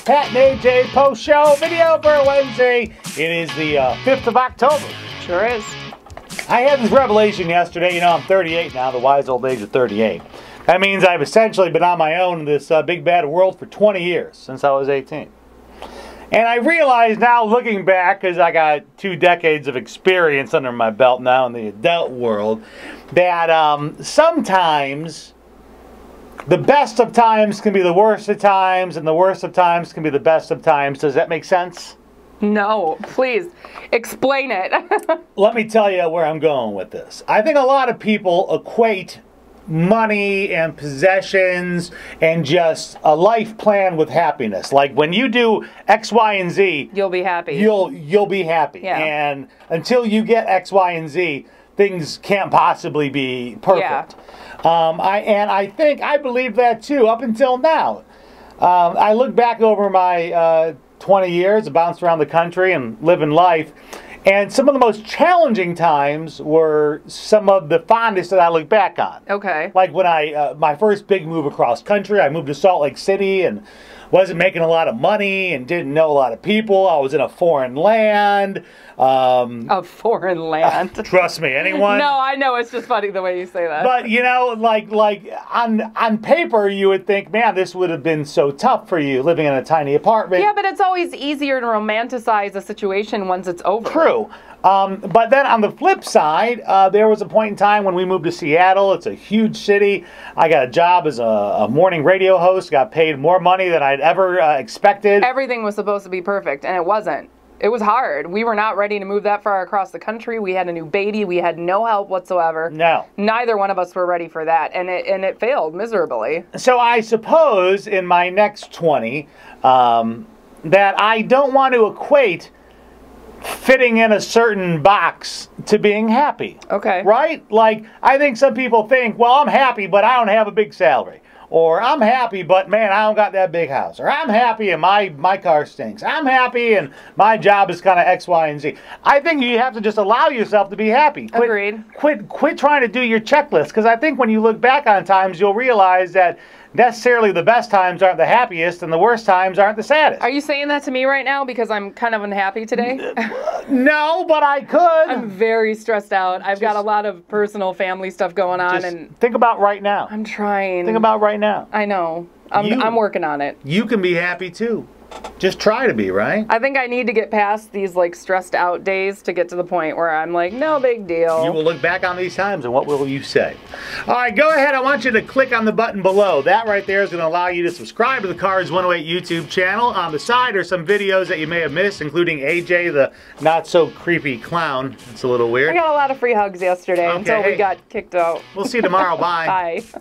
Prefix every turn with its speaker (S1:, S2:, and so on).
S1: Pat and AJ post show video for Wednesday. It is the 5th of October.
S2: Sure is.
S1: I had this revelation yesterday. You know, I'm 38 now, the wise old age of 38. That means I've essentially been on my own in this big bad world for 20 years, since I was 18. And I realize now, looking back, because I got 2 decades of experience under my belt now in the adult world, that sometimes the best of times can be the worst of times, and the worst of times can be the best of times. Does that make sense?
S2: No, please explain it.
S1: Let me tell you where I'm going with this. I think a lot of people equate money and possessions and just a life plan with happiness. Like when you do X, Y, and Z,
S2: you'll be happy.
S1: You'll be happy. Yeah. And until you get X, Y, and Z, things can't possibly be perfect. Yeah. I believe that too up until now. I look back over my 20 years, bounced around the country and living life. And some of the most challenging times were some of the fondest that I look back on.
S2: Okay.
S1: Like when my first big move across country, I moved to Salt Lake City and wasn't making a lot of money and didn't know a lot of people. I was in a foreign land.
S2: A foreign land.
S1: Trust me, anyone?
S2: No, I know. It's just funny the way you say that.
S1: But, you know, like on paper, you would think, man, this would have been so tough for you living in a tiny apartment.
S2: Yeah, but it's always easier to romanticize a situation once it's over.
S1: True. But then on the flip side, there was a point in time when we moved to Seattle. It's a huge city. I got a job as a morning radio host, got paid more money than I'd ever expected.
S2: Everything was supposed to be perfect, and it wasn't. It was hard. We were not ready to move that far across the country. We had a new baby. We had no help whatsoever.
S1: No.
S2: Neither one of us were ready for that, and it failed miserably.
S1: So I suppose in my next 20 that I don't want to equate fitting in a certain box to being happy.
S2: Okay.
S1: Right? Like, I think some people think, well, I'm happy, but I don't have a big salary. Or I'm happy, but man, I don't got that big house. Or I'm happy and my car stinks. I'm happy and my job is kind of X, Y, and Z. I think you have to just allow yourself to be happy.
S2: Agreed.
S1: Quit trying to do your checklist. Because I think when you look back on times, you'll realize that necessarily the best times aren't the happiest and the worst times aren't the saddest.
S2: Are you saying that to me right now because I'm kind of unhappy today?
S1: No, but I could.
S2: I'm very stressed out. I've got a lot of personal family stuff going on, and
S1: think about right now.
S2: I'm trying.
S1: Think about right now.
S2: I know. I'm working on it.
S1: You can be happy too. Just try to be, right?
S2: I think I need to get past these like stressed out days to get to the point where I'm like, no big deal.
S1: You will look back on these times and what will you say? All right, go ahead. I want you to click on the button below. That right there is going to allow you to subscribe to the Cars 108 YouTube channel. On the side are some videos that you may have missed, including AJ, the not so creepy clown. It's a little weird.
S2: I got a lot of free hugs yesterday until we got kicked out.
S1: We'll see you tomorrow. Bye.
S2: Bye.